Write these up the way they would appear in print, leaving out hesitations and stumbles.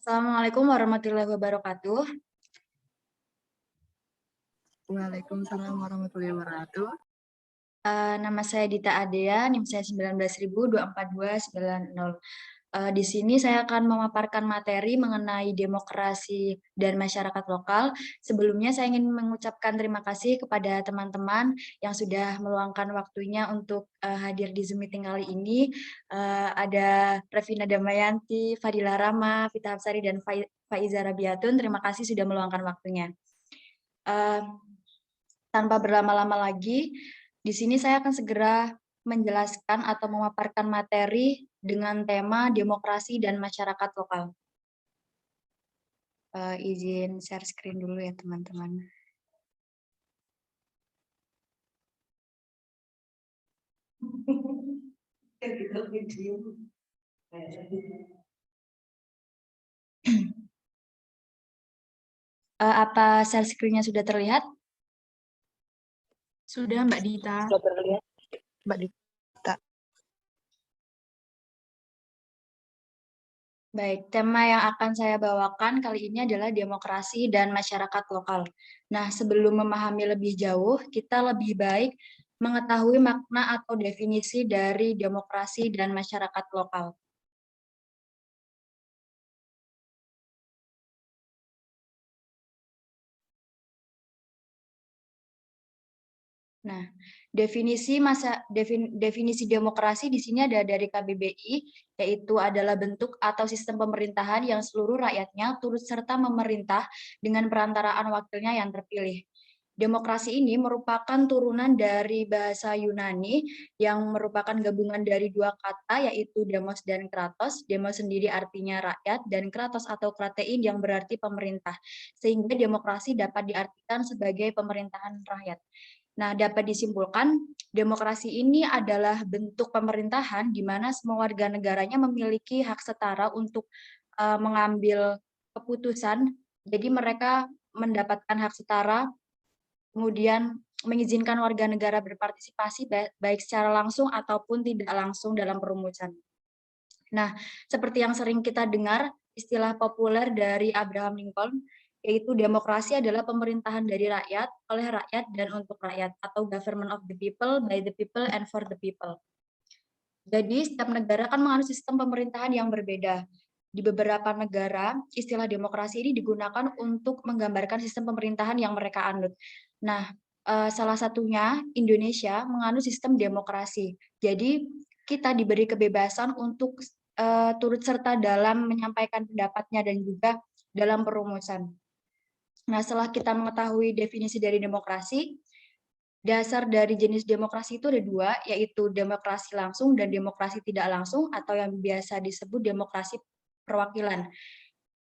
Assalamualaikum warahmatullahi wabarakatuh. Waalaikumsalam warahmatullahi wabarakatuh. Nama saya Dita Adea, NIM saya 19.24290. Di sini saya akan memaparkan materi mengenai demokrasi dan masyarakat lokal. Sebelumnya saya ingin mengucapkan terima kasih kepada teman-teman yang sudah meluangkan waktunya untuk hadir di Zoom meeting kali ini. Ada Revina Damayanti, Fadila Rama, Vita Hapsari, dan Faiza Rabiatun. Terima kasih sudah meluangkan waktunya. Tanpa berlama-lama lagi, di sini saya akan segera menjelaskan atau memaparkan materi dengan tema demokrasi dan masyarakat lokal. Izin share screen dulu ya teman-teman. Apa share screen-nya sudah terlihat? Sudah, Mbak Dita. Sudah terlihat, Mbak Dita. Baik, tema yang akan saya bawakan kali ini adalah demokrasi dan masyarakat lokal. Nah, sebelum memahami lebih jauh, kita lebih baik mengetahui makna atau definisi dari demokrasi dan masyarakat lokal. Nah, definisi demokrasi di sini ada dari KBBI, yaitu adalah bentuk atau sistem pemerintahan yang seluruh rakyatnya turut serta memerintah dengan perantaraan wakilnya yang terpilih. Demokrasi ini merupakan turunan dari bahasa Yunani yang merupakan gabungan dari dua kata, yaitu demos dan kratos. Demos sendiri artinya rakyat, dan kratos atau kratein yang berarti pemerintah. Sehingga demokrasi dapat diartikan sebagai pemerintahan rakyat. Nah, dapat disimpulkan, demokrasi ini adalah bentuk pemerintahan di mana semua warga negaranya memiliki hak setara untuk mengambil keputusan. Jadi mereka mendapatkan hak setara, kemudian mengizinkan warga negara berpartisipasi baik secara langsung ataupun tidak langsung dalam perumusan. Nah, seperti yang sering kita dengar, istilah populer dari Abraham Lincoln, yaitu demokrasi adalah pemerintahan dari rakyat, oleh rakyat, dan untuk rakyat, atau government of the people, by the people, and for the people. Jadi, setiap negara kan menganut sistem pemerintahan yang berbeda. Di beberapa negara, istilah demokrasi ini digunakan untuk menggambarkan sistem pemerintahan yang mereka anut. Nah, salah satunya Indonesia menganut sistem demokrasi. Jadi, kita diberi kebebasan untuk turut serta dalam menyampaikan pendapatnya dan juga dalam perumusan. Nah, setelah kita mengetahui definisi dari demokrasi, dasar dari jenis demokrasi itu ada dua, yaitu demokrasi langsung dan demokrasi tidak langsung, atau yang biasa disebut demokrasi perwakilan.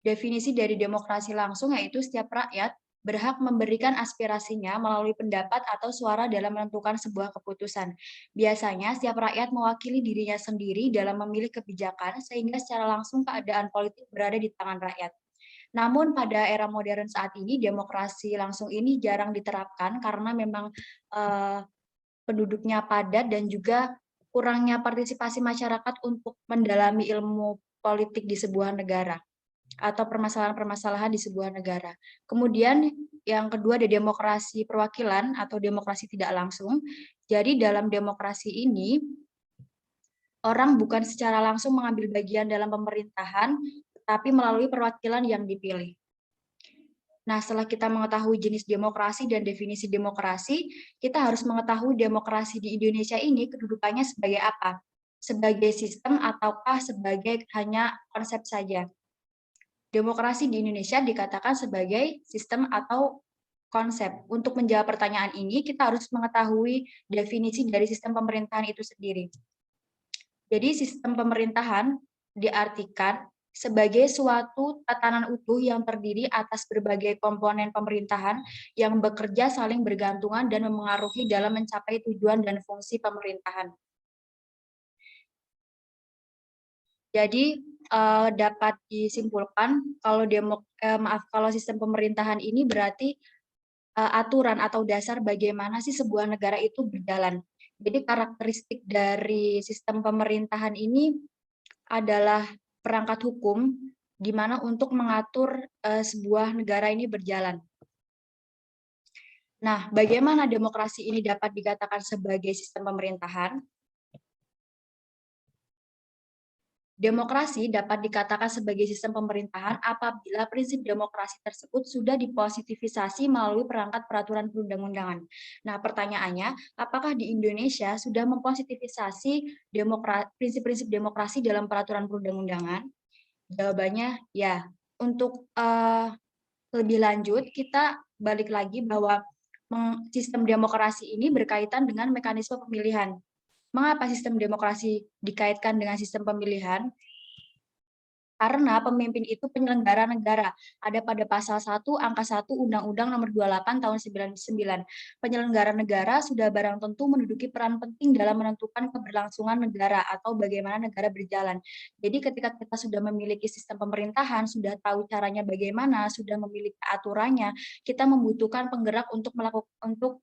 Definisi dari demokrasi langsung yaitu setiap rakyat berhak memberikan aspirasinya melalui pendapat atau suara dalam menentukan sebuah keputusan. Biasanya, setiap rakyat mewakili dirinya sendiri dalam memilih kebijakan, sehingga secara langsung keadaan politik berada di tangan rakyat. Namun pada era modern saat ini, demokrasi langsung ini jarang diterapkan karena memang penduduknya padat dan juga kurangnya partisipasi masyarakat untuk mendalami ilmu politik di sebuah negara atau permasalahan-permasalahan di sebuah negara. Kemudian yang kedua ada demokrasi perwakilan atau demokrasi tidak langsung. Jadi dalam demokrasi ini, orang bukan secara langsung mengambil bagian dalam pemerintahan, tetapi melalui perwakilan yang dipilih. Nah, setelah kita mengetahui jenis demokrasi dan definisi demokrasi, kita harus mengetahui demokrasi di Indonesia ini kedudukannya sebagai apa? Sebagai sistem ataukah sebagai hanya konsep saja? Demokrasi di Indonesia dikatakan sebagai sistem atau konsep. Untuk menjawab pertanyaan ini, kita harus mengetahui definisi dari sistem pemerintahan itu sendiri. Jadi sistem pemerintahan diartikan sebagai suatu tatanan utuh yang terdiri atas berbagai komponen pemerintahan yang bekerja saling bergantungan dan memengaruhi dalam mencapai tujuan dan fungsi pemerintahan. Jadi dapat disimpulkan kalau sistem pemerintahan ini berarti aturan atau dasar bagaimana sih sebuah negara itu berjalan. Jadi karakteristik dari sistem pemerintahan ini adalah perangkat hukum di mana untuk mengatur sebuah negara ini berjalan. Nah, bagaimana demokrasi ini dapat dikatakan sebagai sistem pemerintahan? Demokrasi dapat dikatakan sebagai sistem pemerintahan apabila prinsip demokrasi tersebut sudah dipositivisasi melalui perangkat peraturan perundang-undangan. Nah, pertanyaannya, apakah di Indonesia sudah mempositivisasi prinsip-prinsip demokrasi dalam peraturan perundang-undangan? Jawabannya ya. Untuk lebih lanjut, kita balik lagi bahwa sistem demokrasi ini berkaitan dengan mekanisme pemilihan. Mengapa sistem demokrasi dikaitkan dengan sistem pemilihan? Karena pemimpin itu penyelenggara negara. Ada pada pasal 1 angka 1 Undang-Undang Nomor 28 tahun 99. Penyelenggara negara sudah barang tentu menduduki peran penting dalam menentukan keberlangsungan negara atau bagaimana negara berjalan. Jadi ketika kita sudah memiliki sistem pemerintahan, sudah tahu caranya bagaimana, sudah memiliki aturannya, kita membutuhkan penggerak untuk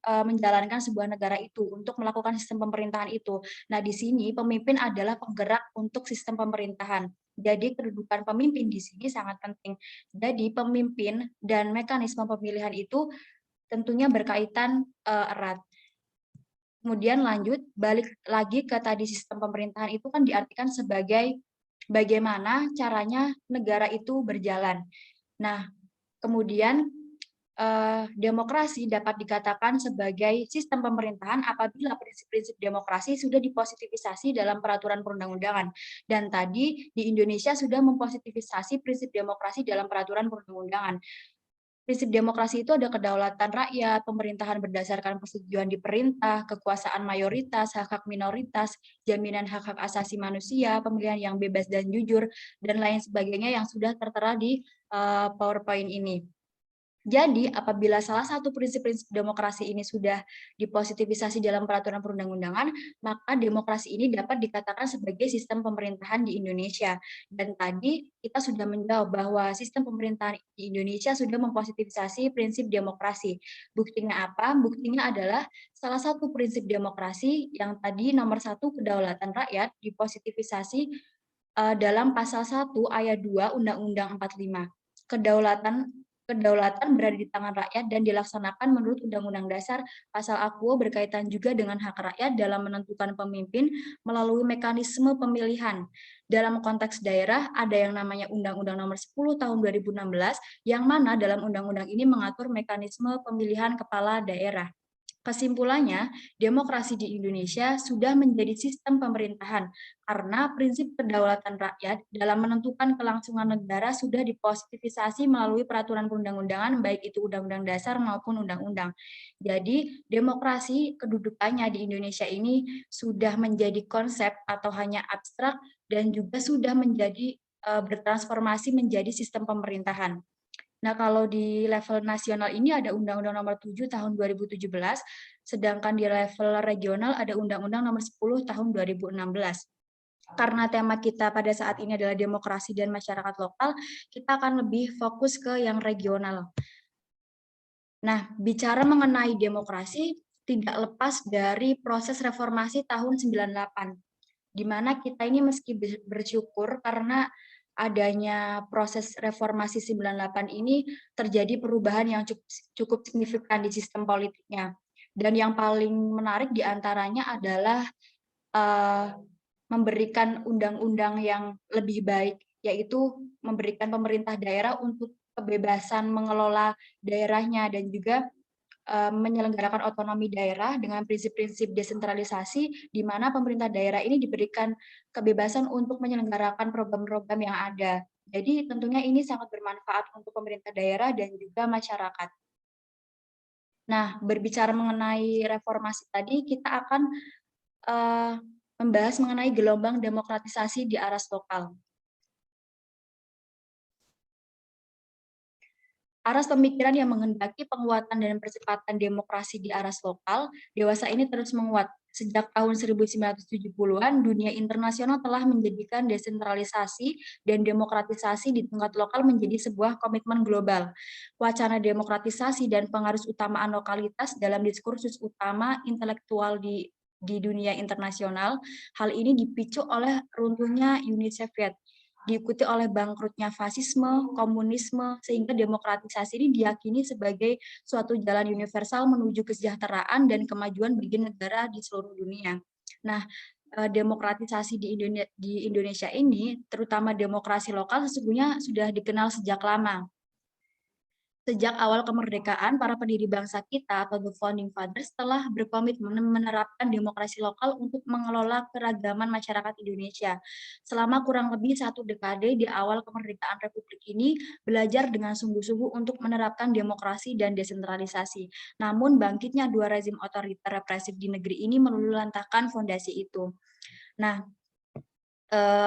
menjalankan sebuah negara itu, untuk melakukan sistem pemerintahan itu. Nah, di sini pemimpin adalah penggerak untuk sistem pemerintahan. Jadi kedudukan pemimpin di sini sangat penting. Jadi pemimpin dan mekanisme pemilihan itu tentunya berkaitan erat. Kemudian lanjut, balik lagi ke tadi sistem pemerintahan itu kan diartikan sebagai bagaimana caranya negara itu berjalan. Nah, kemudian demokrasi dapat dikatakan sebagai sistem pemerintahan apabila prinsip-prinsip demokrasi sudah dipositivisasi dalam peraturan perundang-undangan. Dan tadi di Indonesia sudah mempositivisasi prinsip demokrasi dalam peraturan perundang-undangan. Prinsip demokrasi itu ada kedaulatan rakyat, pemerintahan berdasarkan persetujuan di perintah, kekuasaan mayoritas, hak-hak minoritas, jaminan hak-hak asasi manusia, pemilihan yang bebas dan jujur, dan lain sebagainya yang sudah tertera di PowerPoint ini. Jadi, apabila salah satu prinsip-prinsip demokrasi ini sudah dipositivisasi dalam peraturan perundang-undangan, maka demokrasi ini dapat dikatakan sebagai sistem pemerintahan di Indonesia. Dan tadi kita sudah menjawab bahwa sistem pemerintahan di Indonesia sudah mempositivisasi prinsip demokrasi. Buktinya apa? Buktinya adalah salah satu prinsip demokrasi yang tadi nomor 1 kedaulatan rakyat dipositivisasi dalam pasal 1 ayat 2 Undang-Undang 45. Kedaulatan berada di tangan rakyat dan dilaksanakan menurut Undang-Undang Dasar. Pasal Akuo berkaitan juga dengan hak rakyat dalam menentukan pemimpin melalui mekanisme pemilihan. Dalam konteks daerah, ada yang namanya Undang-Undang Nomor 10 Tahun 2016, yang mana dalam undang-undang ini mengatur mekanisme pemilihan kepala daerah. Kesimpulannya, demokrasi di Indonesia sudah menjadi sistem pemerintahan karena prinsip kedaulatan rakyat dalam menentukan kelangsungan negara sudah dipositivisasi melalui peraturan perundang-undangan, baik itu Undang-Undang Dasar maupun Undang-Undang. Jadi, demokrasi kedudukannya di Indonesia ini sudah menjadi konsep atau hanya abstrak dan juga sudah menjadi bertransformasi menjadi sistem pemerintahan. Nah, kalau di level nasional ini ada Undang-Undang Nomor 7 Tahun 2017, sedangkan di level regional ada Undang-Undang Nomor 10 Tahun 2016. Karena tema kita pada saat ini adalah demokrasi dan masyarakat lokal, kita akan lebih fokus ke yang regional. Nah, bicara mengenai demokrasi, tidak lepas dari proses reformasi tahun 98, di mana kita ini meski bersyukur karena adanya proses reformasi 98 ini terjadi perubahan yang cukup signifikan di sistem politiknya. Dan yang paling menarik diantaranya adalah memberikan undang-undang yang lebih baik, yaitu memberikan pemerintah daerah untuk kebebasan mengelola daerahnya dan juga menyelenggarakan otonomi daerah dengan prinsip-prinsip desentralisasi, di mana pemerintah daerah ini diberikan kebebasan untuk menyelenggarakan program-program yang ada. Jadi tentunya ini sangat bermanfaat untuk pemerintah daerah dan juga masyarakat. Nah, berbicara mengenai reformasi tadi, kita akan membahas mengenai gelombang demokratisasi di aras lokal. Aras pemikiran yang menghendaki penguatan dan percepatan demokrasi di aras lokal, dewasa ini terus menguat. Sejak tahun 1970-an, dunia internasional telah menjadikan desentralisasi dan demokratisasi di tingkat lokal menjadi sebuah komitmen global. Wacana demokratisasi dan pengaruh utamaan lokalitas dalam diskursus utama intelektual di dunia internasional, hal ini dipicu oleh runtuhnya Uni Soviet. diikuti oleh bangkrutnya fasisme, komunisme, sehingga demokratisasi ini diyakini sebagai suatu jalan universal menuju kesejahteraan dan kemajuan bagi negara di seluruh dunia. Nah, demokratisasi di Indonesia ini, terutama demokrasi lokal, sesungguhnya sudah dikenal sejak lama. Sejak awal kemerdekaan, para pendiri bangsa kita atau the founding fathers telah berkomitmen menerapkan demokrasi lokal untuk mengelola keragaman masyarakat Indonesia. Selama kurang lebih 1 dekade di awal kemerdekaan Republik ini, belajar dengan sungguh-sungguh untuk menerapkan demokrasi dan desentralisasi. Namun bangkitnya dua rezim otoriter represif di negeri ini meluluhlantahkan fondasi itu. Nah,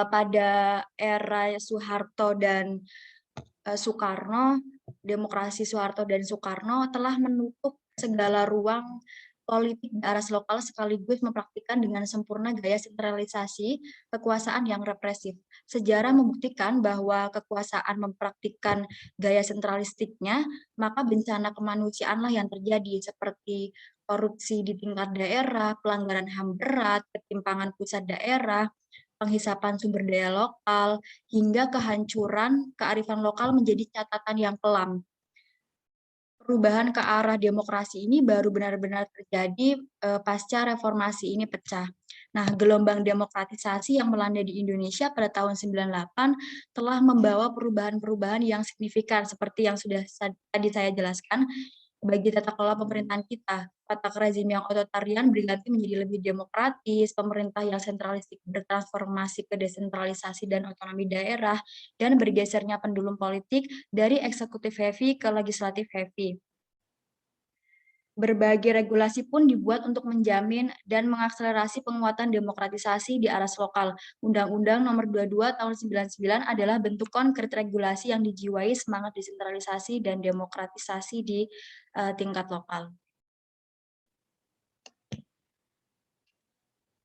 pada era Soeharto dan Soekarno, demokrasi Soeharto dan Soekarno telah menutup segala ruang politik di aras lokal sekaligus mempraktikkan dengan sempurna gaya sentralisasi kekuasaan yang represif. Sejarah membuktikan bahwa kekuasaan mempraktikkan gaya sentralistiknya, maka bencana kemanusiaanlah yang terjadi seperti korupsi di tingkat daerah, pelanggaran HAM berat, ketimpangan pusat daerah, penghisapan sumber daya lokal, hingga kehancuran kearifan lokal menjadi catatan yang kelam. Perubahan ke arah demokrasi ini baru benar-benar terjadi pasca reformasi ini pecah. Nah, gelombang demokratisasi yang melanda di Indonesia pada tahun 98 telah membawa perubahan-perubahan yang signifikan seperti yang sudah tadi saya jelaskan bagi tata kelola pemerintahan kita. Watak rezim yang otoritarian berganti menjadi lebih demokratis, pemerintah yang sentralistik bertransformasi ke desentralisasi dan otonomi daerah, dan bergesernya pendulum politik dari eksekutif heavy ke legislatif heavy. Berbagai regulasi pun dibuat untuk menjamin dan mengakselerasi penguatan demokratisasi di aras lokal. Undang-Undang Nomor 22 Tahun 99 adalah bentuk konkret regulasi yang dijiwai semangat desentralisasi dan demokratisasi di tingkat lokal.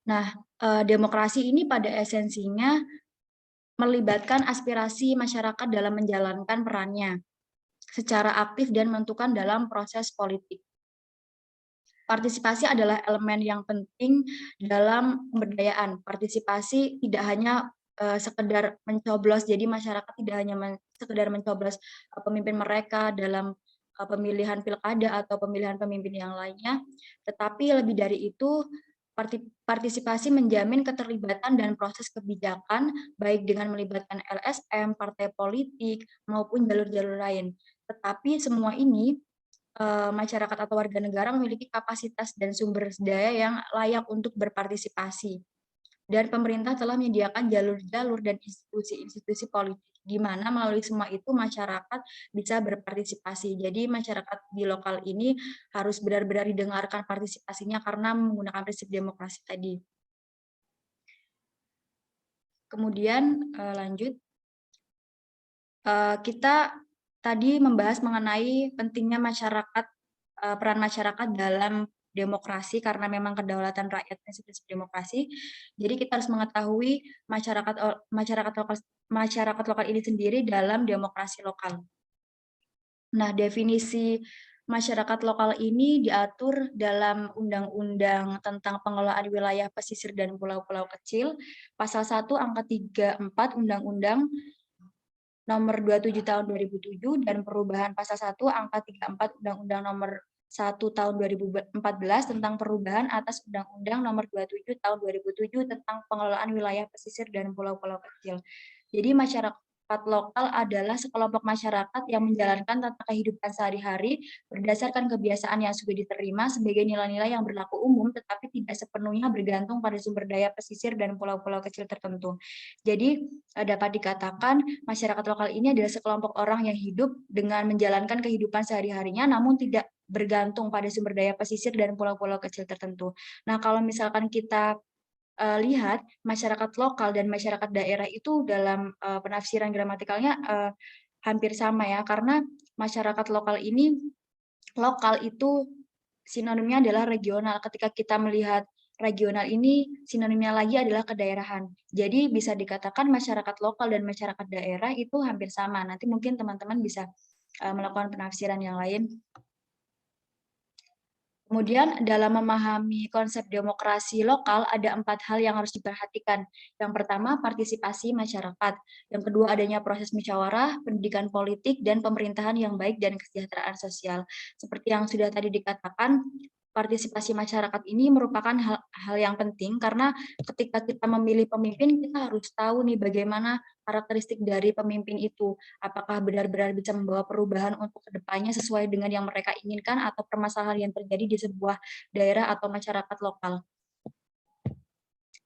Nah, demokrasi ini pada esensinya melibatkan aspirasi masyarakat dalam menjalankan perannya secara aktif dan menentukan dalam proses politik. Partisipasi adalah elemen yang penting dalam pemberdayaan. Partisipasi tidak hanya sekedar mencoblos, jadi masyarakat tidak hanya sekedar mencoblos pemimpin mereka dalam pemilihan pilkada atau pemilihan pemimpin yang lainnya, tetapi lebih dari itu partisipasi menjamin keterlibatan dan proses kebijakan baik dengan melibatkan LSM, partai politik maupun jalur-jalur lain. Tetapi semua ini masyarakat atau warga negara memiliki kapasitas dan sumber daya yang layak untuk berpartisipasi. Dan pemerintah telah menyediakan jalur-jalur dan institusi-institusi politik di mana melalui semua itu masyarakat bisa berpartisipasi. Jadi masyarakat di lokal ini harus benar-benar didengarkan partisipasinya karena menggunakan prinsip demokrasi tadi. Kemudian lanjut, kita tadi membahas mengenai pentingnya masyarakat, peran masyarakat dalam demokrasi karena memang kedaulatan rakyat prinsip-prinsip demokrasi. Jadi kita harus mengetahui masyarakat lokal ini sendiri dalam demokrasi lokal. Nah, definisi masyarakat lokal ini diatur dalam Undang-Undang tentang Pengelolaan Wilayah Pesisir dan Pulau-Pulau Kecil, Pasal 1 Angka 34 Undang-Undang Nomor 27 Tahun 2007 dan perubahan Pasal 1 Angka 34 Undang-Undang Nomor 1 Tahun 2014 tentang perubahan atas Undang-Undang Nomor 27 Tahun 2007 tentang pengelolaan wilayah pesisir dan pulau-pulau kecil. Jadi masyarakat lokal adalah sekelompok masyarakat yang menjalankan tata kehidupan sehari-hari berdasarkan kebiasaan yang sudah diterima sebagai nilai-nilai yang berlaku umum tetapi tidak sepenuhnya bergantung pada sumber daya pesisir dan pulau-pulau kecil tertentu. Jadi dapat dikatakan masyarakat lokal ini adalah sekelompok orang yang hidup dengan menjalankan kehidupan sehari-harinya namun tidak bergantung pada sumber daya pesisir dan pulau-pulau kecil tertentu. Nah, kalau misalkan kita lihat masyarakat lokal dan masyarakat daerah itu dalam penafsiran gramatikalnya hampir sama ya, karena masyarakat lokal ini, lokal itu sinonimnya adalah regional. Ketika kita melihat regional ini, sinonimnya lagi adalah kedaerahan. Jadi bisa dikatakan masyarakat lokal dan masyarakat daerah itu hampir sama. Nanti mungkin teman-teman bisa melakukan penafsiran yang lain. Kemudian dalam memahami konsep demokrasi lokal ada 4 hal yang harus diperhatikan. Yang pertama, partisipasi masyarakat. Yang kedua, adanya proses musyawarah, pendidikan politik, dan pemerintahan yang baik dan kesejahteraan sosial. Seperti yang sudah tadi dikatakan, partisipasi masyarakat ini merupakan hal yang penting karena ketika kita memilih pemimpin, kita harus tahu nih bagaimana karakteristik dari pemimpin itu. Apakah benar-benar bisa membawa perubahan untuk kedepannya sesuai dengan yang mereka inginkan atau permasalahan yang terjadi di sebuah daerah atau masyarakat lokal.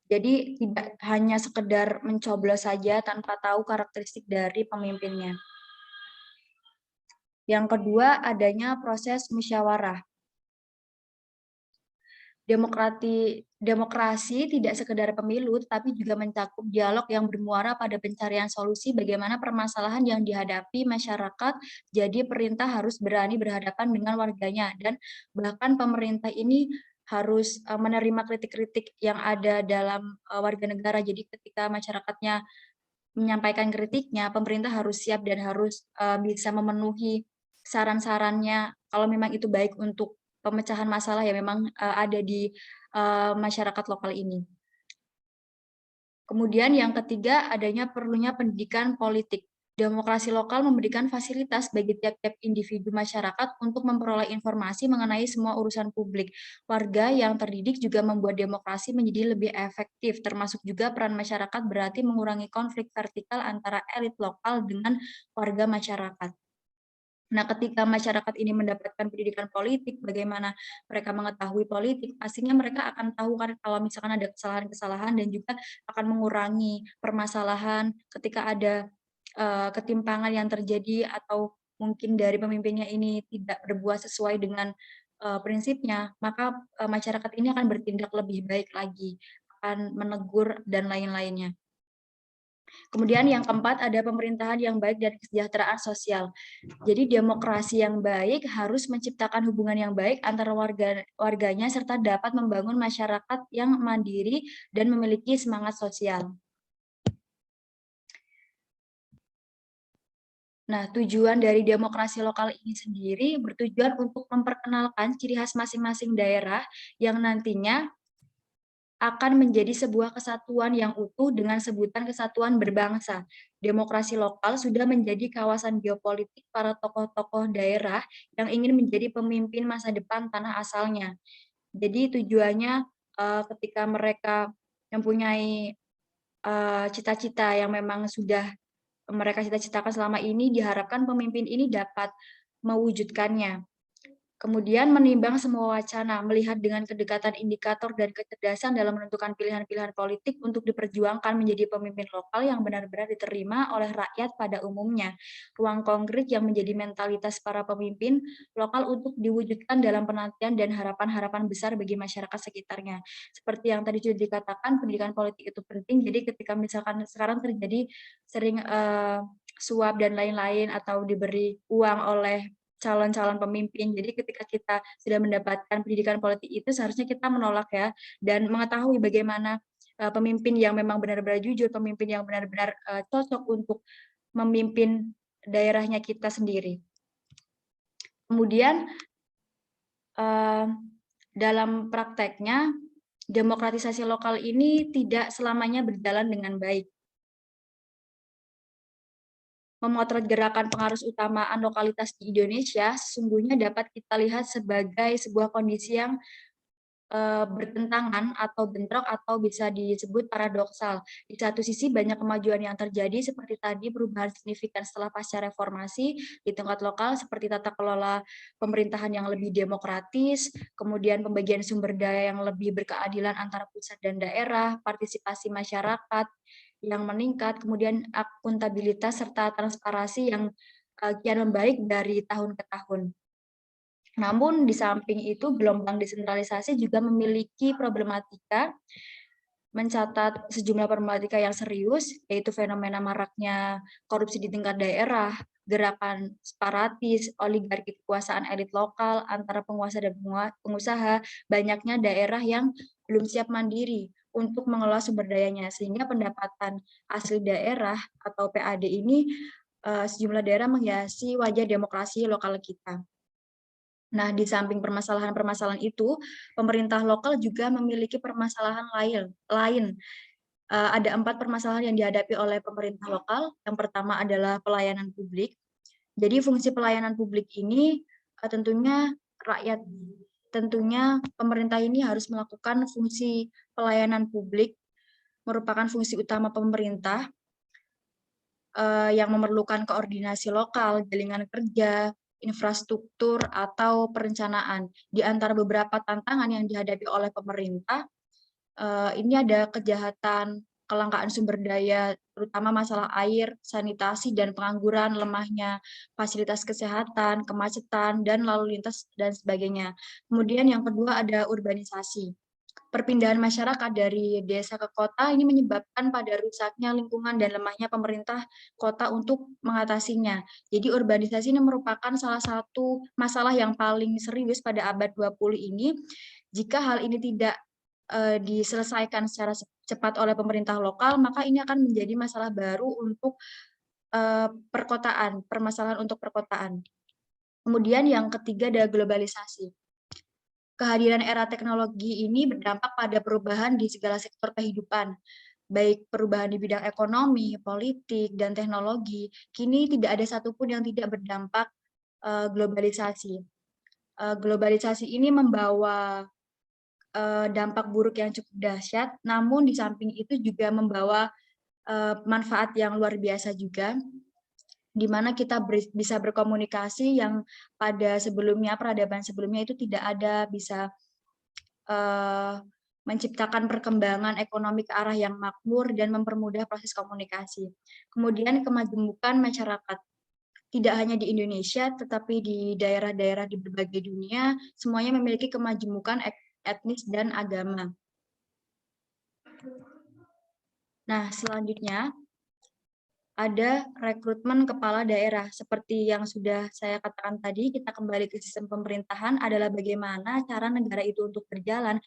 Jadi tidak hanya sekedar mencoblos saja tanpa tahu karakteristik dari pemimpinnya. Yang kedua, adanya proses musyawarah. Demokrasi tidak sekedar pemilu, tapi juga mencakup dialog yang bermuara pada pencarian solusi bagaimana permasalahan yang dihadapi masyarakat, jadi pemerintah harus berani berhadapan dengan warganya, dan bahkan pemerintah ini harus menerima kritik-kritik yang ada dalam warga negara. Jadi ketika masyarakatnya menyampaikan kritiknya, pemerintah harus siap dan harus bisa memenuhi saran-sarannya kalau memang itu baik untuk pemecahan masalah yang memang ada di masyarakat lokal ini. Kemudian yang ketiga, adanya perlunya pendidikan politik. Demokrasi lokal memberikan fasilitas bagi tiap-tiap individu masyarakat untuk memperoleh informasi mengenai semua urusan publik. Warga yang terdidik juga membuat demokrasi menjadi lebih efektif, termasuk juga peran masyarakat berarti mengurangi konflik vertikal antara elit lokal dengan warga masyarakat. Nah, ketika masyarakat ini mendapatkan pendidikan politik, bagaimana mereka mengetahui politik, pastinya mereka akan tahu kan kalau misalkan ada kesalahan-kesalahan dan juga akan mengurangi permasalahan ketika ada ketimpangan yang terjadi atau mungkin dari pemimpinnya ini tidak berbuat sesuai dengan prinsipnya, maka masyarakat ini akan bertindak lebih baik lagi, akan menegur dan lain-lainnya. Kemudian yang keempat ada pemerintahan yang baik dan kesejahteraan sosial. Jadi demokrasi yang baik harus menciptakan hubungan yang baik antara warganya serta dapat membangun masyarakat yang mandiri dan memiliki semangat sosial. Nah, tujuan dari demokrasi lokal ini sendiri bertujuan untuk memperkenalkan ciri khas masing-masing daerah yang nantinya akan menjadi sebuah kesatuan yang utuh dengan sebutan kesatuan berbangsa. Demokrasi lokal sudah menjadi kawasan geopolitik para tokoh-tokoh daerah yang ingin menjadi pemimpin masa depan tanah asalnya. Jadi tujuannya ketika mereka mempunyai cita-cita yang memang sudah mereka cita-citakan selama ini, diharapkan pemimpin ini dapat mewujudkannya. Kemudian menimbang semua wacana, melihat dengan kedekatan indikator dan kecerdasan dalam menentukan pilihan-pilihan politik untuk diperjuangkan menjadi pemimpin lokal yang benar-benar diterima oleh rakyat pada umumnya. Ruang konkret yang menjadi mentalitas para pemimpin lokal untuk diwujudkan dalam penantian dan harapan-harapan besar bagi masyarakat sekitarnya. Seperti yang tadi sudah dikatakan, pendidikan politik itu penting, jadi ketika misalkan sekarang terjadi sering suap dan lain-lain atau diberi uang oleh calon-calon pemimpin. Jadi ketika kita sudah mendapatkan pendidikan politik itu seharusnya kita menolak ya dan mengetahui bagaimana pemimpin yang memang benar-benar jujur, pemimpin yang benar-benar cocok untuk memimpin daerahnya kita sendiri. Kemudian dalam prakteknya demokratisasi lokal ini tidak selamanya berjalan dengan baik. Memotret gerakan pengarus utamaan lokalitas di Indonesia sesungguhnya dapat kita lihat sebagai sebuah kondisi yang bertentangan atau bentrok atau bisa disebut paradoksal. Di satu sisi banyak kemajuan yang terjadi seperti tadi perubahan signifikan setelah pasca reformasi di tingkat lokal seperti tata kelola pemerintahan yang lebih demokratis, kemudian pembagian sumber daya yang lebih berkeadilan antara pusat dan daerah, partisipasi masyarakat yang meningkat, kemudian akuntabilitas serta transparansi yang kian membaik dari tahun ke tahun. Namun di samping itu gelombang desentralisasi juga memiliki problematika, mencatat sejumlah problematika yang serius, yaitu fenomena maraknya korupsi di tingkat daerah, gerakan separatis, oligarki kekuasaan elit lokal antara penguasa dan pengusaha, banyaknya daerah yang belum siap mandiri untuk mengelola sumber dayanya, sehingga pendapatan asli daerah atau PAD ini sejumlah daerah menghiasi wajah demokrasi lokal kita. Nah, di samping permasalahan-permasalahan itu, pemerintah lokal juga memiliki permasalahan lain. Ada 4 permasalahan yang dihadapi oleh pemerintah lokal. Yang pertama adalah pelayanan publik. Jadi fungsi pelayanan publik ini tentunya pemerintah ini harus melakukan fungsi pelayanan publik, merupakan fungsi utama pemerintah yang memerlukan koordinasi lokal, jaringan kerja, infrastruktur, atau perencanaan. Di antara beberapa tantangan yang dihadapi oleh pemerintah, ini ada kejahatan, kelangkaan sumber daya, terutama masalah air, sanitasi, dan pengangguran, lemahnya fasilitas kesehatan, kemacetan, dan lalu lintas, dan sebagainya. Kemudian yang kedua ada urbanisasi. Perpindahan masyarakat dari desa ke kota ini menyebabkan pada rusaknya lingkungan dan lemahnya pemerintah kota untuk mengatasinya. Jadi urbanisasi ini merupakan salah satu masalah yang paling serius pada abad 20 ini. Jika hal ini tidak diselesaikan secara cepat oleh pemerintah lokal, maka ini akan menjadi masalah baru untuk permasalahan untuk perkotaan. Kemudian yang ketiga adalah globalisasi. Kehadiran era teknologi ini berdampak pada perubahan di segala sektor kehidupan, baik perubahan di bidang ekonomi, politik, dan teknologi. Kini tidak ada satupun yang tidak berdampak globalisasi. Globalisasi ini membawa dampak buruk yang cukup dahsyat, namun di samping itu juga membawa manfaat yang luar biasa juga, di mana kita bisa berkomunikasi yang pada peradaban sebelumnya itu tidak ada, bisa menciptakan perkembangan ekonomi ke arah yang makmur dan mempermudah proses komunikasi. Kemudian kemajemukan masyarakat. Tidak hanya di Indonesia, tetapi di daerah-daerah di berbagai dunia, semuanya memiliki kemajemukan etnis dan agama. Nah, selanjutnya ada rekrutmen kepala daerah. Seperti yang sudah saya katakan tadi, kita kembali ke sistem pemerintahan adalah bagaimana cara negara itu untuk berjalan,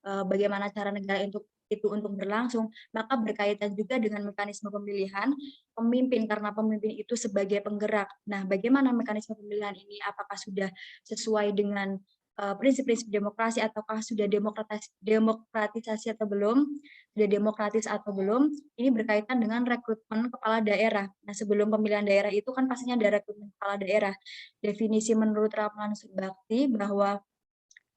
bagaimana cara negara itu untuk berlangsung, maka berkaitan juga dengan mekanisme pemilihan pemimpin, karena pemimpin itu sebagai penggerak. Nah, bagaimana mekanisme pemilihan ini? Apakah sudah sesuai dengan prinsip-prinsip demokrasi, ataukah sudah demokratisasi atau belum? Sudah demokratis atau belum? Ini berkaitan dengan rekrutmen kepala daerah. Nah, sebelum pemilihan daerah itu kan pastinya ada rekrutmen kepala daerah. Definisi menurut Ramalan Surbakti bahwa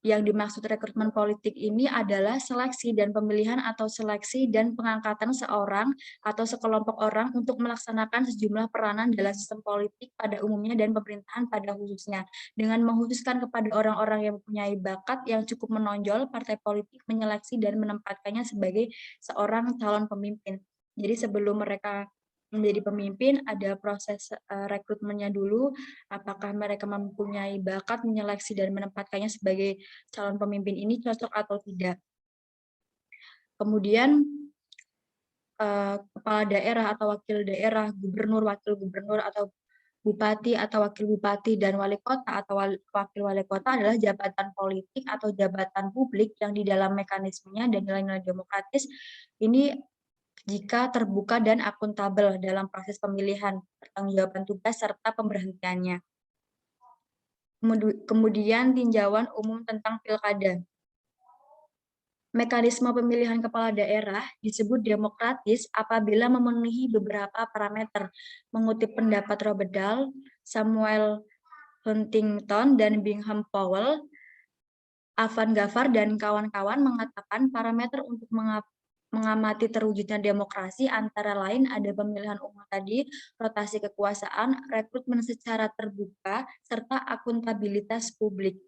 yang dimaksud rekrutmen politik ini adalah seleksi dan pemilihan atau seleksi dan pengangkatan seorang atau sekelompok orang untuk melaksanakan sejumlah peranan dalam sistem politik pada umumnya dan pemerintahan pada khususnya. Dengan mengkhususkan kepada orang-orang yang mempunyai bakat yang cukup menonjol, partai politik menyeleksi dan menempatkannya sebagai seorang calon pemimpin. Jadi sebelum mereka menjadi pemimpin, ada proses rekrutmennya dulu, apakah mereka mempunyai bakat menyeleksi dan menempatkannya sebagai calon pemimpin ini cocok atau tidak. Kemudian kepala daerah atau wakil daerah, gubernur, wakil gubernur, atau bupati atau wakil bupati, dan wali kota atau wakil wali kota adalah jabatan politik atau jabatan publik yang di dalam mekanismenya dan nilai-nilai demokratis ini jika terbuka dan akuntabel dalam proses pemilihan, pertanggungjawaban tugas, serta pemberhentiannya. Kemudian tinjauan umum tentang pilkada. Mekanisme pemilihan kepala daerah disebut demokratis apabila memenuhi beberapa parameter. Mengutip pendapat Robert Dahl, Samuel Huntington, dan Bingham Powell, Avan Gafar dan kawan-kawan mengatakan parameter untuk mengamati terwujudnya demokrasi antara lain ada pemilihan umum tadi, rotasi kekuasaan, rekrutmen secara terbuka, serta akuntabilitas publik.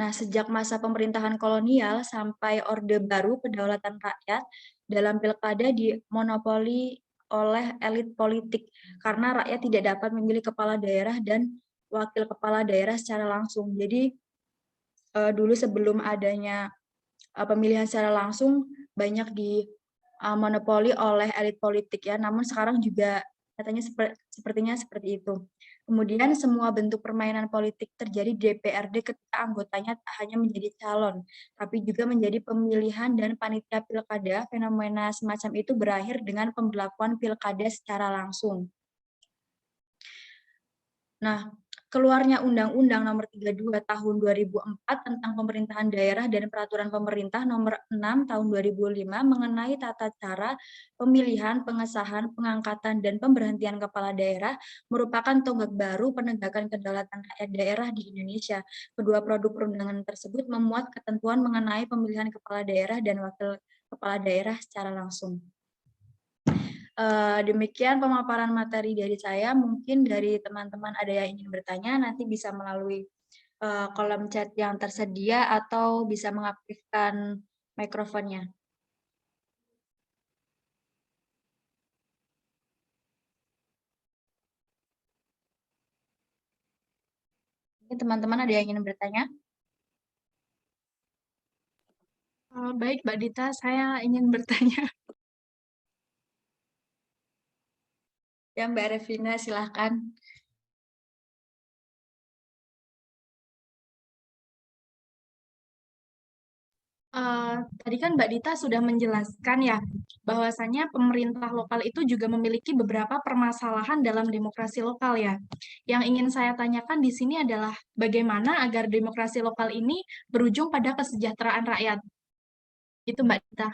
Nah, sejak masa pemerintahan kolonial sampai Orde Baru kedaulatan rakyat, dalam pilkada dimonopoli oleh elit politik karena rakyat tidak dapat memilih kepala daerah dan wakil kepala daerah secara langsung. Jadi dulu sebelum adanya pemilihan secara langsung banyak dimonopoli oleh elit politik ya, namun sekarang juga katanya sepertinya seperti itu. Kemudian semua bentuk permainan politik terjadi di DPRD ketika anggotanya tak hanya menjadi calon, tapi juga menjadi pemilihan dan panitia pilkada. Fenomena semacam itu berakhir dengan pemberlakuan pilkada secara langsung. Nah, keluarnya Undang-Undang Nomor 32 Tahun 2004 tentang Pemerintahan Daerah dan Peraturan Pemerintah Nomor 6 Tahun 2005 mengenai tata cara pemilihan, pengesahan, pengangkatan, dan pemberhentian kepala daerah merupakan tonggak baru penegakan kedaulatan rakyat daerah di Indonesia. Kedua produk perundangan tersebut memuat ketentuan mengenai pemilihan kepala daerah dan wakil kepala daerah secara langsung. Demikian pemaparan materi dari saya. Mungkin dari teman-teman ada yang ingin bertanya, nanti bisa melalui kolom chat yang tersedia atau bisa mengaktifkan mikrofonnya. Teman-teman ada yang ingin bertanya? Baik, Mbak Dita, saya ingin bertanya. Ya, Mbak Revina, silahkan. Tadi kan Mbak Dita sudah menjelaskan ya, bahwasannya pemerintah lokal itu juga memiliki beberapa permasalahan dalam demokrasi lokal ya. Yang ingin saya tanyakan di sini adalah bagaimana agar demokrasi lokal ini berujung pada kesejahteraan rakyat. Itu Mbak Dita.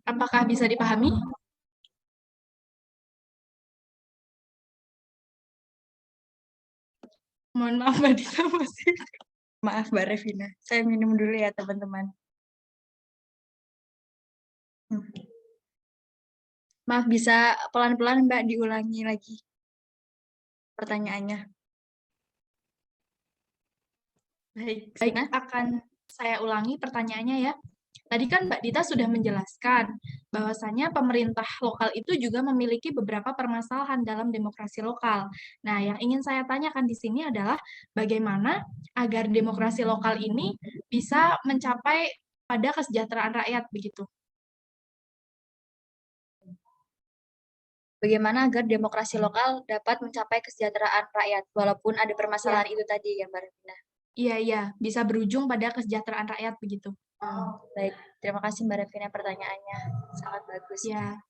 Apakah bisa dipahami? Mohon maaf Mbak Dita masih. Maaf Mbak Revina, saya minum dulu ya teman-teman. Maaf, bisa pelan-pelan Mbak diulangi lagi pertanyaannya. Baik, akan saya ulangi pertanyaannya ya. Tadi kan Mbak Dita sudah menjelaskan bahwasannya pemerintah lokal itu juga memiliki beberapa permasalahan dalam demokrasi lokal. Nah, yang ingin saya tanyakan di sini adalah bagaimana agar demokrasi lokal ini bisa mencapai pada kesejahteraan rakyat begitu. Bagaimana agar demokrasi lokal dapat mencapai kesejahteraan rakyat, walaupun ada permasalahan itu tadi ya Mbak Revina? Iya, bisa berujung pada kesejahteraan rakyat begitu. Baik, terima kasih Mbak Revina pertanyaannya, sangat bagus. Ya,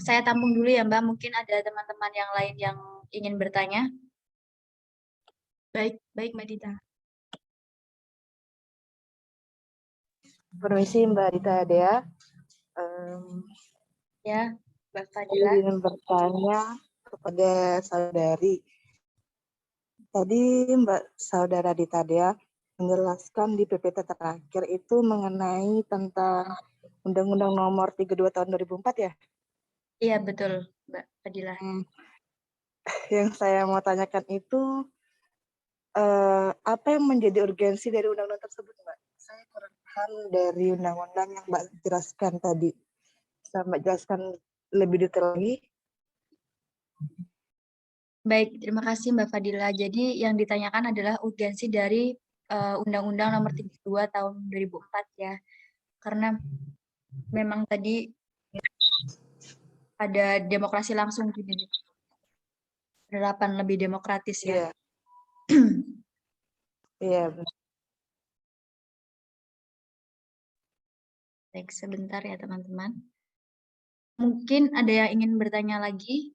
Saya tampung dulu ya Mbak, mungkin ada teman-teman yang lain yang ingin bertanya. baik Mbak Dita. Permisi Mbak Dita Dea. Ya, Mbak Saya Fadila. ingin bertanya kepada saudari. Tadi Mbak Saudara Dita Dea menjelaskan di PPT terakhir itu mengenai tentang Undang-Undang Nomor 32 Tahun 2004 ya? Iya, betul Mbak Fadila. Yang saya mau tanyakan itu apa yang menjadi urgensi dari undang-undang tersebut, Mbak? Saya kurang paham dari undang-undang yang Mbak jelaskan tadi. Bisa Mbak jelaskan lebih detail lagi? Baik, terima kasih Mbak Fadila. Jadi yang ditanyakan adalah urgensi dari Undang-Undang Nomor 32 Tahun 2004 ya. Karena memang tadi ada demokrasi langsung gitu. Penerapan lebih demokratis ya. Iya. Iya, Baik, sebentar ya teman-teman. Mungkin ada yang ingin bertanya lagi?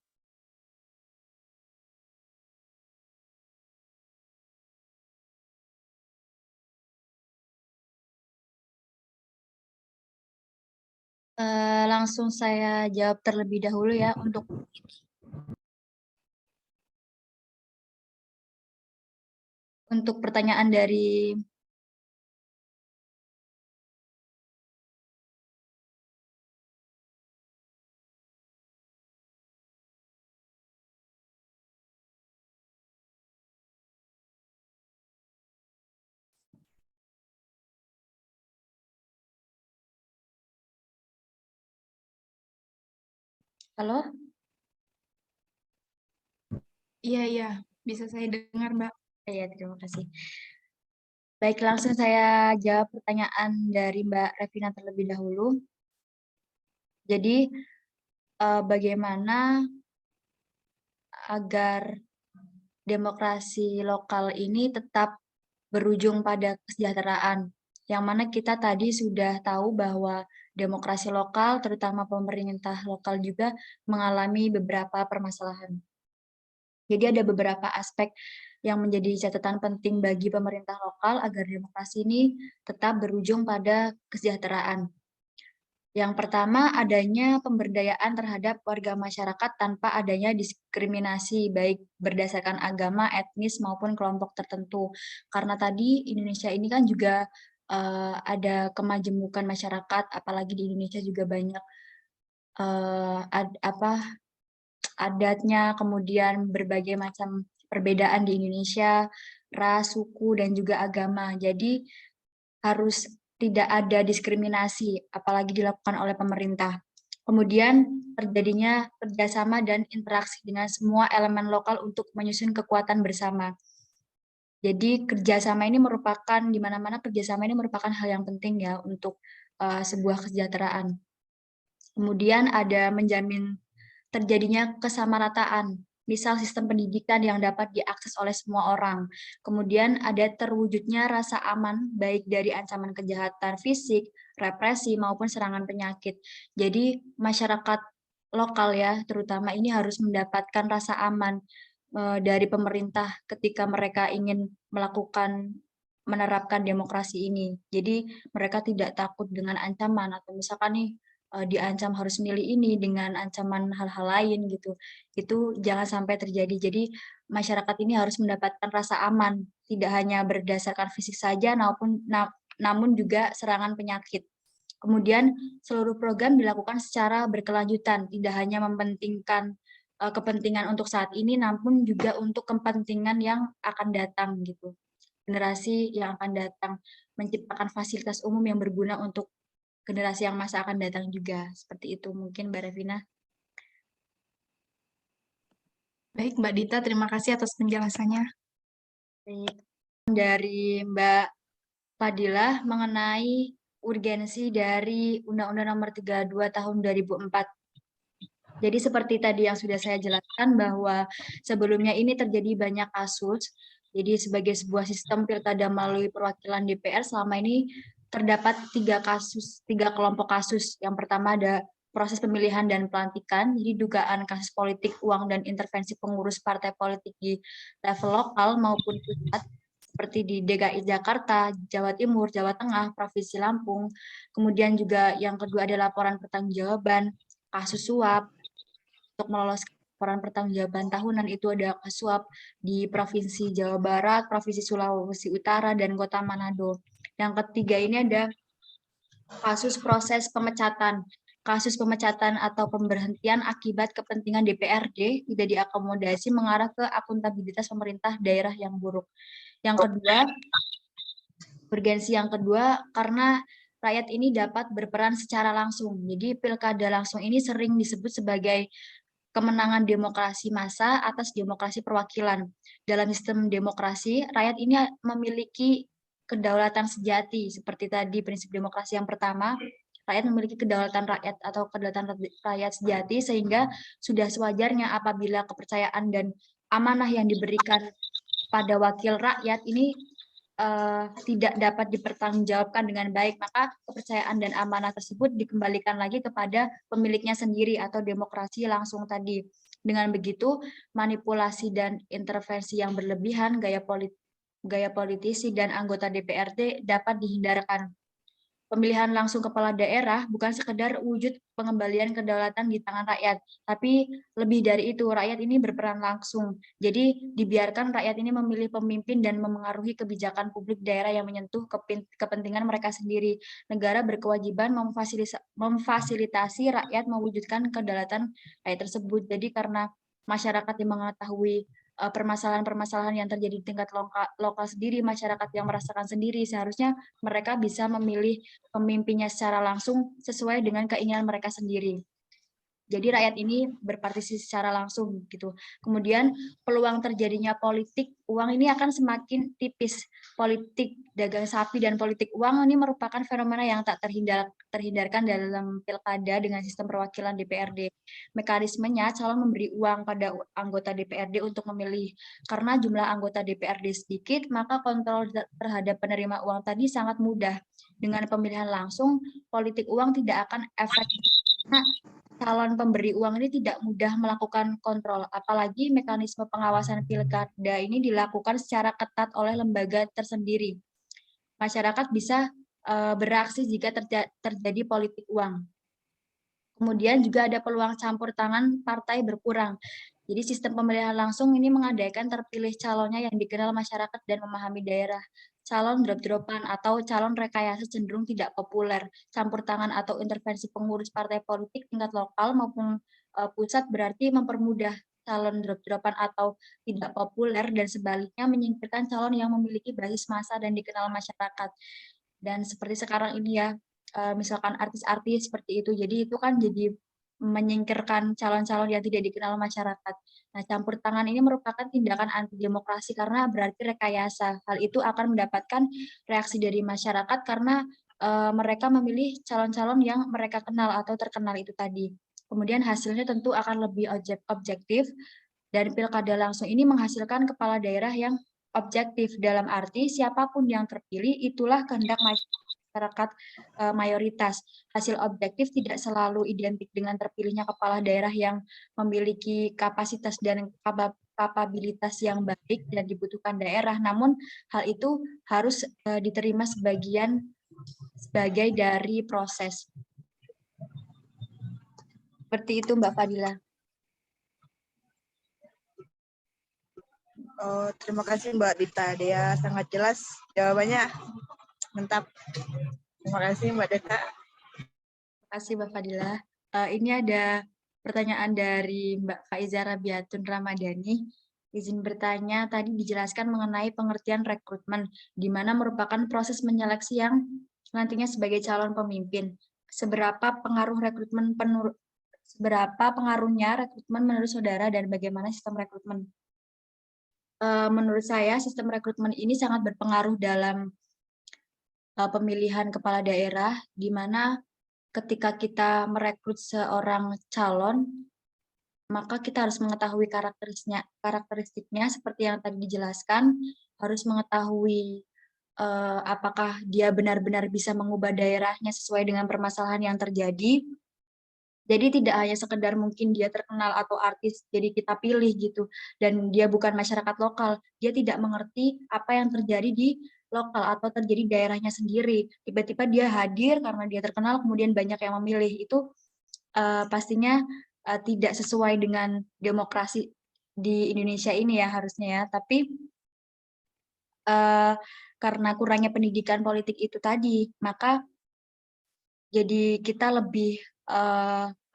Langsung saya jawab terlebih dahulu ya untuk pertanyaan dari Halo? Iya, bisa saya dengar Mbak. Iya, terima kasih. Baik, langsung saya jawab pertanyaan dari Mbak Revina terlebih dahulu. Jadi, bagaimana agar demokrasi lokal ini tetap berujung pada kesejahteraan? Yang mana kita tadi sudah tahu bahwa demokrasi lokal, terutama pemerintah lokal juga mengalami beberapa permasalahan. Jadi ada beberapa aspek yang menjadi catatan penting bagi pemerintah lokal agar demokrasi ini tetap berujung pada kesejahteraan. Yang pertama, adanya pemberdayaan terhadap warga masyarakat tanpa adanya diskriminasi, baik berdasarkan agama, etnis, maupun kelompok tertentu. Karena tadi Indonesia ini kan juga ada kemajemukan masyarakat, apalagi di Indonesia juga banyak adatnya, kemudian berbagai macam perbedaan di Indonesia, ras, suku, dan juga agama. Jadi harus tidak ada diskriminasi, apalagi dilakukan oleh pemerintah. Kemudian terjadinya kerjasama dan interaksi dengan semua elemen lokal untuk menyusun kekuatan bersama. Jadi kerjasama ini merupakan, di mana-mana kerjasama ini merupakan hal yang penting ya untuk sebuah kesejahteraan. Kemudian ada menjamin terjadinya kesamarataan, misal sistem pendidikan yang dapat diakses oleh semua orang. Kemudian ada terwujudnya rasa aman, baik dari ancaman kejahatan fisik, represi, maupun serangan penyakit. Jadi masyarakat lokal ya, terutama ini harus mendapatkan rasa aman dari pemerintah ketika mereka ingin menerapkan demokrasi ini. Jadi mereka tidak takut dengan ancaman, atau misalkan nih diancam harus milih ini dengan ancaman hal-hal lain gitu. Itu jangan sampai terjadi. Jadi masyarakat ini harus mendapatkan rasa aman, tidak hanya berdasarkan fisik saja namun juga serangan penyakit. Kemudian seluruh program dilakukan secara berkelanjutan, tidak hanya mementingkan kepentingan untuk saat ini namun juga untuk kepentingan yang akan datang gitu. Generasi yang akan datang, menciptakan fasilitas umum yang berguna untuk generasi yang masa akan datang juga. Seperti itu mungkin Mbak Revina. Baik, Mbak Dita, terima kasih atas penjelasannya. Dari Mbak Fadilah mengenai urgensi dari Undang-Undang Nomor 32 Tahun 2004. Jadi seperti tadi yang sudah saya jelaskan bahwa sebelumnya ini terjadi banyak kasus. Jadi sebagai sebuah sistem pilkada melalui perwakilan DPR selama ini terdapat tiga kelompok kasus. Yang pertama ada proses pemilihan dan pelantikan, jadi dugaan kasus politik, uang, dan intervensi pengurus partai politik di level lokal maupun pusat, seperti di DKI Jakarta, Jawa Timur, Jawa Tengah, Provinsi Lampung. Kemudian juga yang kedua ada laporan pertanggungjawaban, kasus suap. Untuk meloloskan laporan pertanggungjawaban tahunan itu ada suap di Provinsi Jawa Barat, Provinsi Sulawesi Utara, dan Kota Manado. Yang ketiga ini ada kasus proses pemecatan. Kasus pemecatan atau pemberhentian akibat kepentingan DPRD tidak diakomodasi mengarah ke akuntabilitas pemerintah daerah yang buruk. Yang kedua, urgensi yang kedua karena rakyat ini dapat berperan secara langsung. Jadi pilkada langsung ini sering disebut sebagai kemenangan demokrasi massa atas demokrasi perwakilan. Dalam sistem demokrasi, rakyat ini memiliki kedaulatan sejati. Seperti tadi prinsip demokrasi yang pertama, rakyat memiliki kedaulatan rakyat atau kedaulatan rakyat sejati, sehingga sudah sewajarnya apabila kepercayaan dan amanah yang diberikan pada wakil rakyat ini tidak dapat dipertanggungjawabkan dengan baik, maka kepercayaan dan amanah tersebut dikembalikan lagi kepada pemiliknya sendiri atau demokrasi langsung tadi. Dengan begitu, manipulasi dan intervensi yang berlebihan, gaya politisi dan anggota DPRD dapat dihindarkan. Pemilihan langsung kepala daerah bukan sekedar wujud pengembalian kedaulatan di tangan rakyat, tapi lebih dari itu, rakyat ini berperan langsung. Jadi dibiarkan rakyat ini memilih pemimpin dan memengaruhi kebijakan publik daerah yang menyentuh kepentingan mereka sendiri. Negara berkewajiban memfasilitasi rakyat mewujudkan kedaulatan rakyat tersebut. Jadi karena masyarakat yang mengetahui permasalahan-permasalahan yang terjadi di tingkat lokal sendiri, masyarakat yang merasakan sendiri, seharusnya mereka bisa memilih pemimpinnya secara langsung sesuai dengan keinginan mereka sendiri. Jadi rakyat ini berpartisipasi secara langsung gitu. Kemudian peluang terjadinya politik uang ini akan semakin tipis. Politik dagang sapi dan politik uang ini merupakan fenomena yang tak terhindarkan dalam pilkada dengan sistem perwakilan DPRD. Mekanismenya calon memberi uang pada anggota DPRD untuk memilih. Karena jumlah anggota DPRD sedikit, maka kontrol terhadap penerima uang tadi sangat mudah. Dengan pemilihan langsung, politik uang tidak akan efektif calon pemberi uang ini tidak mudah melakukan kontrol, apalagi mekanisme pengawasan pilkada ini dilakukan secara ketat oleh lembaga tersendiri. Masyarakat bisa bereaksi jika terjadi politik uang. Kemudian juga ada peluang campur tangan partai berkurang. Jadi sistem pemilihan langsung ini mengandaikan terpilih calonnya yang dikenal masyarakat dan memahami daerah. Calon drop-dropan atau calon rekayasa cenderung tidak populer. Campur tangan atau intervensi pengurus partai politik tingkat lokal maupun pusat berarti mempermudah calon drop-dropan atau tidak populer dan sebaliknya menyingkirkan calon yang memiliki basis massa dan dikenal masyarakat. Dan seperti sekarang ini ya, misalkan artis-artis seperti itu. Jadi itu kan jadi menyingkirkan calon-calon yang tidak dikenal masyarakat. Nah, campur tangan ini merupakan tindakan anti demokrasi karena berarti rekayasa. Hal itu akan mendapatkan reaksi dari masyarakat karena mereka memilih calon-calon yang mereka kenal atau terkenal itu tadi. Kemudian hasilnya tentu akan lebih objektif dan pilkada langsung ini menghasilkan kepala daerah yang objektif dalam arti siapapun yang terpilih itulah kehendak masyarakat mayoritas. Hasil objektif tidak selalu identik dengan terpilihnya kepala daerah yang memiliki kapasitas dan kapabilitas yang baik dan dibutuhkan daerah. Namun hal itu harus diterima sebagai dari proses. Seperti itu Mbak Fadila. Oh, terima kasih Mbak Dita. Dia sangat jelas jawabannya. Mantap. Terima kasih Mbak Dita. Terima kasih Mbak Fadila. Ini ada pertanyaan dari Mbak Faiza Rabiatun Ramadhani. Izin bertanya, tadi dijelaskan mengenai pengertian rekrutmen, di mana merupakan proses menyeleksi yang nantinya sebagai calon pemimpin. Seberapa pengaruhnya rekrutmen menurut saudara dan bagaimana sistem rekrutmen? Menurut saya, sistem rekrutmen ini sangat berpengaruh dalam pemilihan kepala daerah, di mana ketika kita merekrut seorang calon, maka kita harus mengetahui karakteristiknya seperti yang tadi dijelaskan, harus mengetahui apakah dia benar-benar bisa mengubah daerahnya sesuai dengan permasalahan yang terjadi. Jadi tidak hanya sekedar mungkin dia terkenal atau artis, jadi kita pilih gitu. Dan dia bukan masyarakat lokal, dia tidak mengerti apa yang terjadi di lokal atau terjadi di daerahnya sendiri. Tiba-tiba dia hadir karena dia terkenal, kemudian banyak yang memilih. Itu pastinya tidak sesuai dengan demokrasi di Indonesia ini ya harusnya ya. Tapi karena kurangnya pendidikan politik itu tadi, maka jadi kita lebih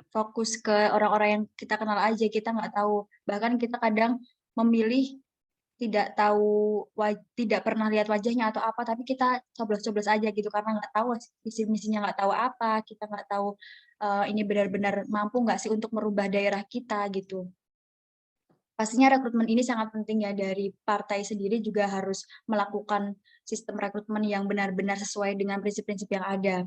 fokus ke orang-orang yang kita kenal aja, kita nggak tahu. Bahkan kita kadang memilih tidak tahu, tidak pernah lihat wajahnya atau apa, tapi kita coblos-coblos aja gitu karena nggak tahu visi misinya, nggak tahu apa, kita nggak tahu ini benar-benar mampu nggak sih untuk merubah daerah kita gitu. Pastinya rekrutmen ini sangat penting ya, dari partai sendiri juga harus melakukan sistem rekrutmen yang benar-benar sesuai dengan prinsip-prinsip yang ada.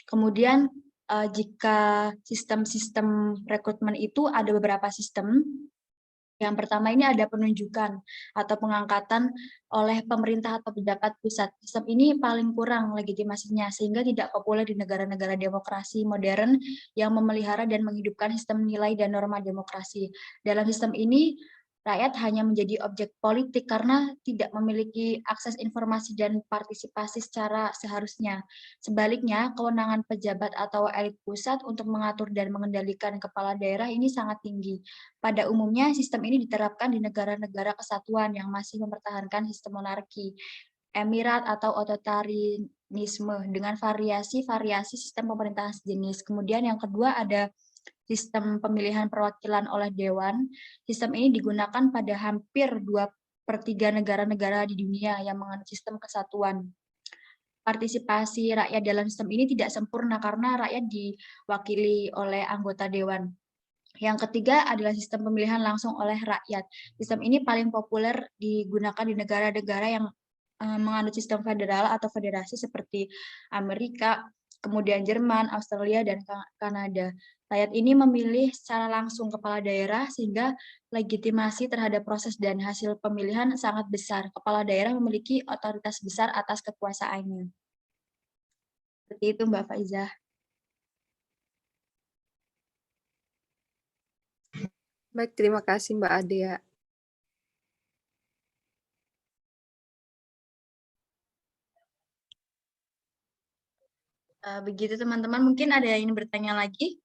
Kemudian jika sistem-sistem rekrutmen itu ada beberapa sistem. Yang pertama ini ada penunjukan atau pengangkatan oleh pemerintah atau pejabat pusat. Sistem ini paling kurang legitimasinya sehingga tidak populer di negara-negara demokrasi modern yang memelihara dan menghidupkan sistem nilai dan norma demokrasi. Dalam sistem ini rakyat hanya menjadi objek politik karena tidak memiliki akses informasi dan partisipasi secara seharusnya. Sebaliknya, kewenangan pejabat atau elit pusat untuk mengatur dan mengendalikan kepala daerah ini sangat tinggi. Pada umumnya, sistem ini diterapkan di negara-negara kesatuan yang masih mempertahankan sistem monarki, emirat atau otoritarianisme dengan variasi-variasi sistem pemerintahan sejenis. Kemudian yang kedua ada sistem pemilihan perwakilan oleh Dewan. Sistem ini digunakan pada hampir 2/3 negara-negara di dunia yang menganut sistem kesatuan. Partisipasi rakyat dalam sistem ini tidak sempurna karena rakyat diwakili oleh anggota Dewan. Yang ketiga adalah sistem pemilihan langsung oleh rakyat. Sistem ini paling populer digunakan di negara-negara yang menganut sistem federal atau federasi seperti Amerika, kemudian Jerman, Australia, dan Kanada. Rakyat ini memilih secara langsung kepala daerah sehingga legitimasi terhadap proses dan hasil pemilihan sangat besar. Kepala daerah memiliki otoritas besar atas kekuasaannya. Seperti itu Mbak Faizah. Baik, terima kasih Mbak Adea. Begitu teman-teman, mungkin ada yang ingin bertanya lagi?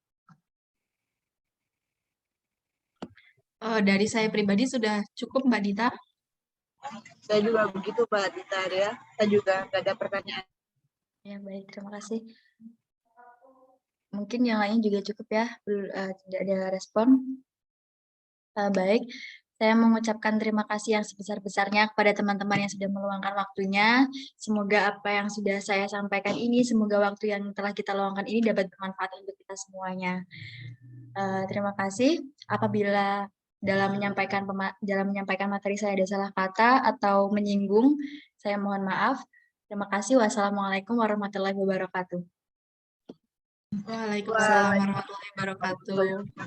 Dari saya pribadi sudah cukup, Mbak Dita. Saya juga begitu, Mbak Dita ya. Saya juga nggak ada pertanyaan. Ya, baik, terima kasih. Mungkin yang lain juga cukup ya, tidak ada respon. Baik, saya mengucapkan terima kasih yang sebesar-besarnya kepada teman-teman yang sudah meluangkan waktunya. Semoga apa yang sudah saya sampaikan ini, semoga waktu yang telah kita luangkan ini dapat bermanfaat untuk kita semuanya. Terima kasih. Apabila dalam menyampaikan materi saya ada salah kata atau menyinggung, saya mohon maaf. Terima kasih. Wassalamualaikum warahmatullahi wabarakatuh. Waalaikumsalam warahmatullahi wabarakatuh.